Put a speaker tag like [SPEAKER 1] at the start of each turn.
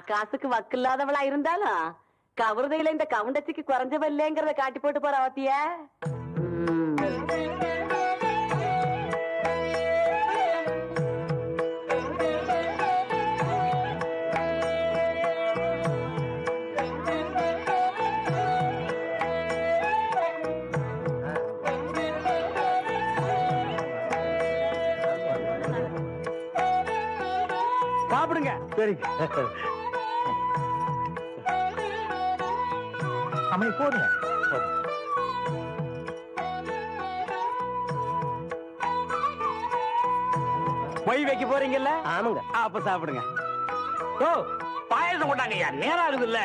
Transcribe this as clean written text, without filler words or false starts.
[SPEAKER 1] காசுக்கு வக்கில்லாதவளா இருந்தாலும் கவுரதையில இந்த கவுண்டச்சிக்கு குறைஞ்சவ இல்லைங்கிறத காட்டி போட்டு போற அவத்திய.
[SPEAKER 2] சாப்பிடுங்க. சரி அம்மை போடுங்க. பொய் வைக்க போறீங்கல்ல? ஆமாங்க. அப்ப சாப்பிடுங்க. ஓ பாயசம் கொண்டாங்க. நேரம் ஆகுது இல்ல?